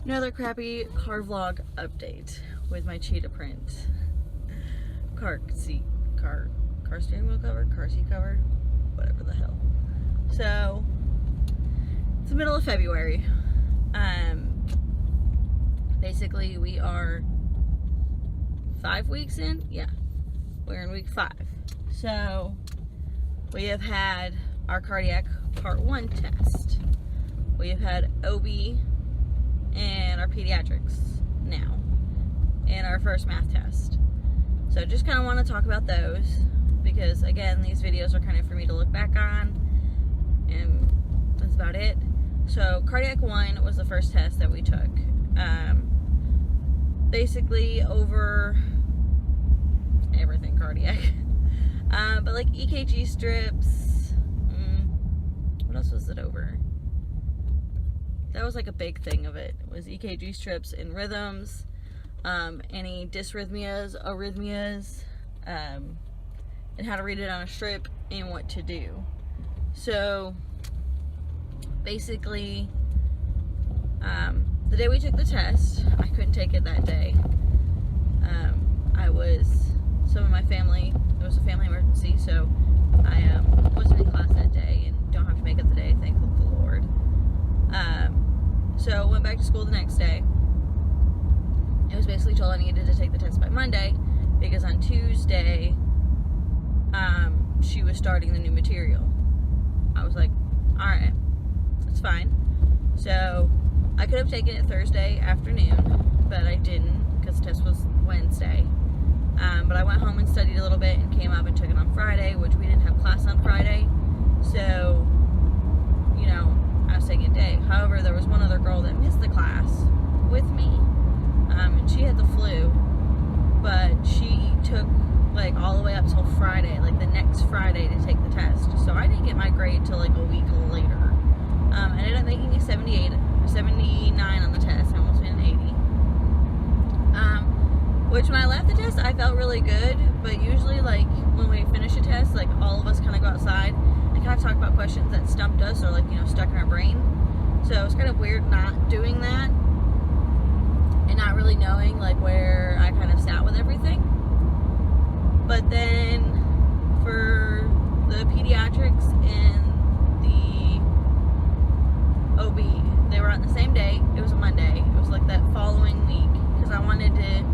Another crappy car vlog update with my cheetah print car steering wheel cover, car seat cover, whatever the hell. So it's the middle of February. Basically we are 5 weeks in. Yeah, we're in week 5. So we have had our cardiac part 1 test. We have had OB and our pediatrics now, and our first math test. So just kind of want to talk about those because, again, these videos are kind of for me to look back on, and that's about it. So cardiac 1 was the first test that we took. Basically over everything cardiac. But like EKG strips, what else was it over? That was like a big thing of it. It was EKG strips and rhythms, any dysrhythmias, arrhythmias, and how to read it on a strip and what to do. So basically, the day we took the test, I couldn't take it that day. Some of my family, it was a family emergency, so I wasn't in class that day and don't have to make it the day, thank the Lord. So went back to school the next day. It was basically told I needed to take the test by Monday because on Tuesday, she was starting the new material. I was like, alright, that's fine. So I could have taken it Thursday afternoon, but I didn't because the test was Wednesday. But I went home and studied a little bit and came up and took it on Friday, which we didn't have class on Friday. So, you know, I was taking a day. However, there was one other girl that missed the class with me, and she had the flu, but she took like all the way up till Friday, like the next Friday, to take the test. So I didn't get my grade till like a week later. I ended up making a 78 or 79 on the test. I almost made an 80. Which when I left the test, I felt really good, but usually like when we finish a test, like all of us kind of go outside and kind of talk about questions that stumped us or like, you know, stuck in our brain. So it's kind of weird not doing that and not really knowing like where I kind of sat with everything. But then for the pediatrics and the OB, they were on the same day. It was a Monday. It was like that following week because I wanted to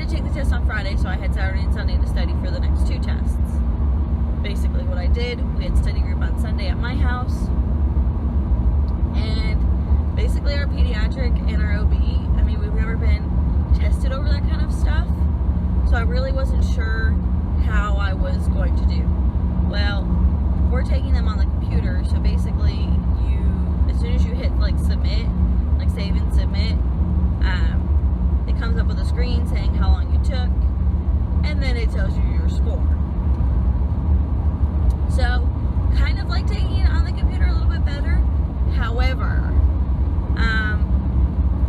take the test on Friday, so I had Saturday and Sunday to study for the next 2 tests. Basically what I did, we had study group on Sunday at my house, and basically our pediatric and our OB, I mean, we've never been tested over that kind of stuff, so I really wasn't sure how I was going to do. Well, we're taking them on the computer, so basically as soon as you hit like submit, like save and submit, it comes up with a screen saying how long you took, and then it tells you your score. So, kind of like taking it on the computer a little bit better. However,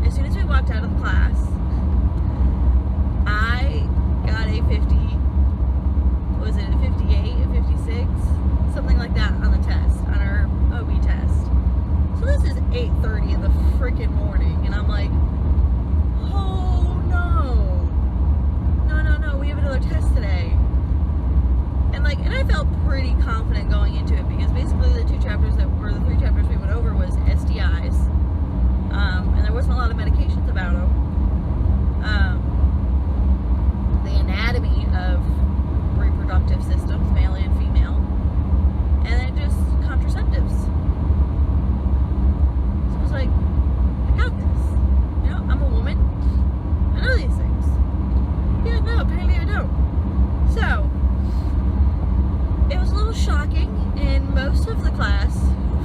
as soon as we walked out of the class, I got a 50, was it a 58, a 56? Something like that on the test, on our OB test. So this is 8:30 in the freaking morning, and I'm like, oh no, we have another test today. And I felt pretty confident going into it because basically the 3 chapters we went over was STIs, and there wasn't a lot of medications about them. The anatomy of reproductive systems, male and female, and then just contraceptives. So I was like, I got this. You know, I'm a woman. I know these things. Yeah, no, apparently I don't. So, it was a little shocking, and most of the class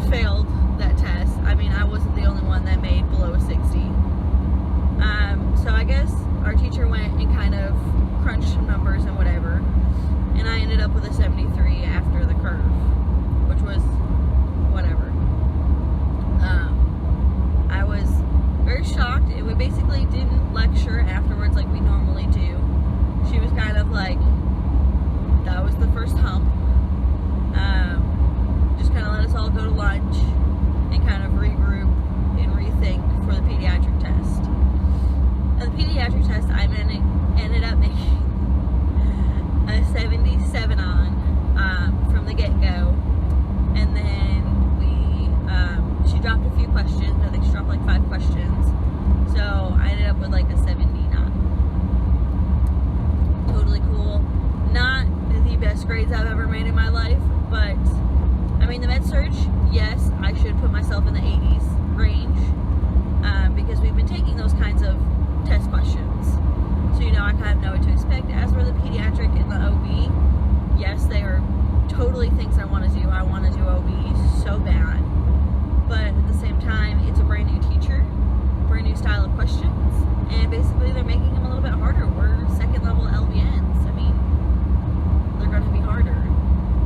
failed that test. I mean, I wasn't the only one that made below a 60. So I guess our teacher went and kind of crunched some numbers and whatever, and I ended up with a 73 after the curve, which was whatever. I was very shocked, and we basically didn't lecture afterwards like we normally do. She was kind of like, that was the first hump. Just kind of let us all go to lunch and kind of regroup and rethink for the pediatric test. pediatric test I ended up making a 77 on from the get-go. And then she dropped a few questions. I think she dropped like 5 questions. So I ended up with like a 79. Totally cool. Not the best grades I've ever made in my life, but I mean, the med-surg, yes, I should put myself in the 80s range, because we've been taking those kinds of test questions. So, you know, I kind of know what to expect. As for the pediatric and the OB, yes, they are totally things I want to do. I want to do OB so bad. But at the same time, it's a brand new teacher, brand new style of questions, and basically they're making them a little bit harder. We're second level LVNs. I mean, they're going to be harder.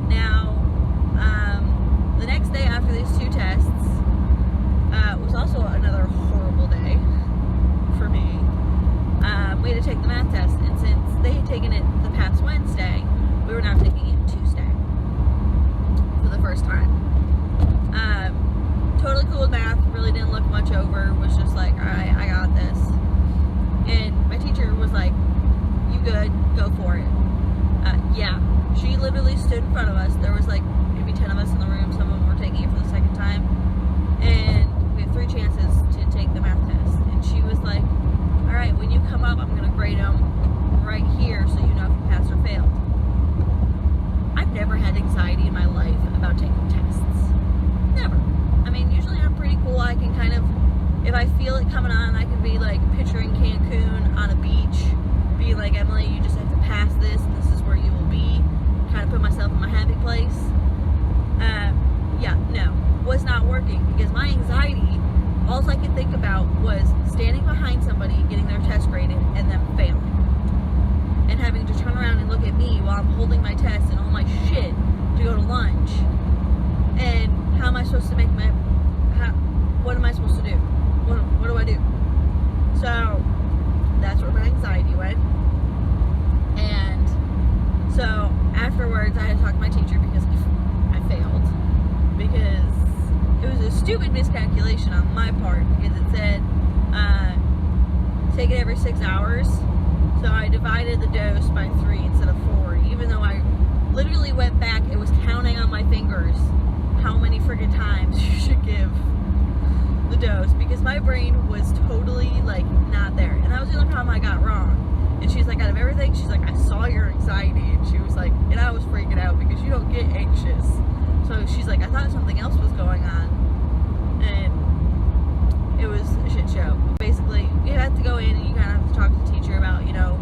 Now, the next day after these 2 tests was also another horrible day for me. We had to take the math test, and since they had taken it the past Wednesday, we were now taking it Tuesday for the first time. Totally cool with math, really didn't look much over, was just like, alright, I got this. And my teacher was like, you good, go for it. Yeah, she literally stood in front of us. There was like maybe 10 of us in the room, some of them were taking it for the second time. And we have 3 chances to take the math test. And she was like, alright, when you come up, I'm going to grade them right here so you know if you passed or failed. I've never had anxiety in my life about taking tests. Never. I mean, usually I'm pretty cool. I can kind of, if I feel it coming on, I can be like picturing Cancun on a beach, being like, Emily, you just have to pass this, and this is where you will be. Kind of put myself in my happy place. Yeah, no, was not working, because my anxiety, all I could think about was standing behind somebody, getting their test graded, and them failing. And having to turn around and look at me while I'm holding my test and all my shit to go to lunch. And how am I supposed to make what am I supposed to do? What do I do? So, that's where my anxiety went. And so, afterwards, I had to talk to my teacher because I failed. Because it was a stupid miscalculation on my part, because it said, take it every 6 hours. So I divided the dose by 3 instead of 4, even though I literally went back, it was counting on my fingers how many friggin' times you should give the dose, because my brain was totally like not there. And that was the only problem I got wrong. And she's like, out of everything, she's like, I saw your anxiety. And she was like, and I was freaking out because you don't get anxious. So she's like, I thought something else was going on. And it was a shit show. Basically, you have to go in and you kind of have to talk to the teacher about, you know,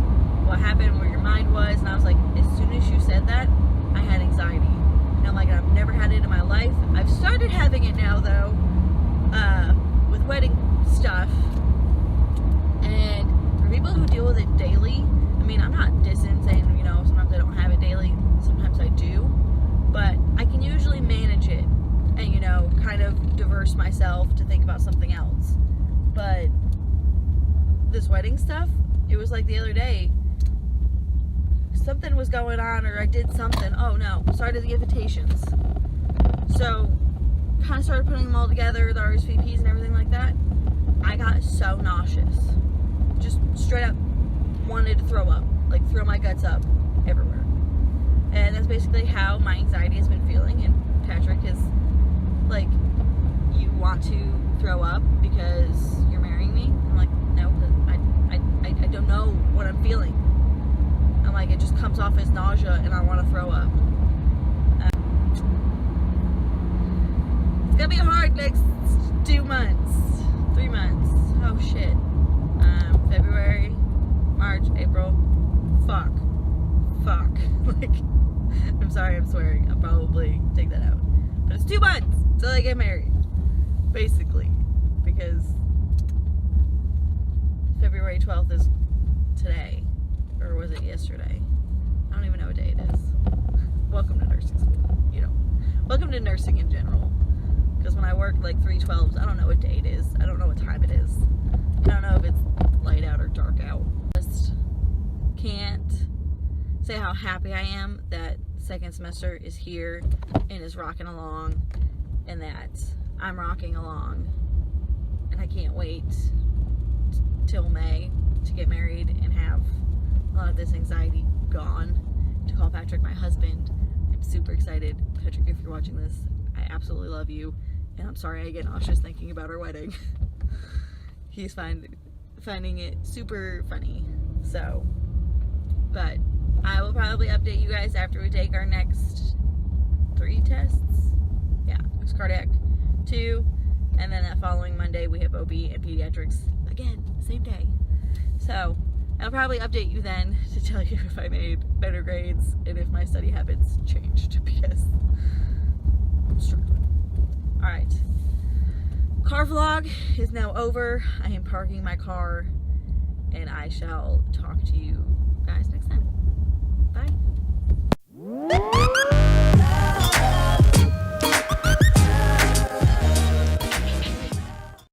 what happened, where your mind was. And I was like, as soon as you said that, I had anxiety. And I'm like, I've never had it in my life. I've started having it now, though, with wedding stuff. And for people who deal with it daily, I mean, I'm not dissing saying, you know, sometimes I don't have it daily, sometimes I do. But I can usually manage it and, you know, kind of diverse myself to think about something else. But this wedding stuff, it was like the other day, something was going on, or I did something. Oh no, started the invitations. So, kind of started putting them all together, the RSVPs and everything like that. I got so nauseous. Just straight up wanted to throw up. Like, throw my guts up everywhere. And that's basically how my anxiety has been feeling. And Patrick is like, you want to throw up because you're marrying me? I'm like, no, I don't know what I'm feeling. I'm like, it just comes off as nausea and I want to throw up. It's gonna be hard next 2 months, 3 months. Oh shit. February, March, April. Fuck. Like, I'm sorry, I'm swearing. I'll probably take that out. But it's 2 months till I get married. Basically. Because February 12th is today. Or was it yesterday? I don't even know what day it is. Welcome to nursing school. You know. Welcome to nursing in general. Because when I work like 3/12s, I don't know what day it is. I don't know what time it is. I don't know if it's light out or dark out. Just can't say how happy I am that second semester is here and is rocking along, and that I'm rocking along, and I can't wait till May to get this anxiety gone, to call Patrick my husband. I'm super excited. Patrick, if you're watching this, I absolutely love you, and I'm sorry I get nauseous thinking about our wedding. He's finding it super funny. So, but I will probably update you guys after we take our next 3 tests. Yeah, it's cardiac 2, and then that following Monday we have OB and pediatrics again, same day. So I'll probably update you then to tell you if I made better grades and if my study habits changed, because I'm struggling. All right, car vlog is now over. I am parking my car, and I shall talk to you guys next time. Bye.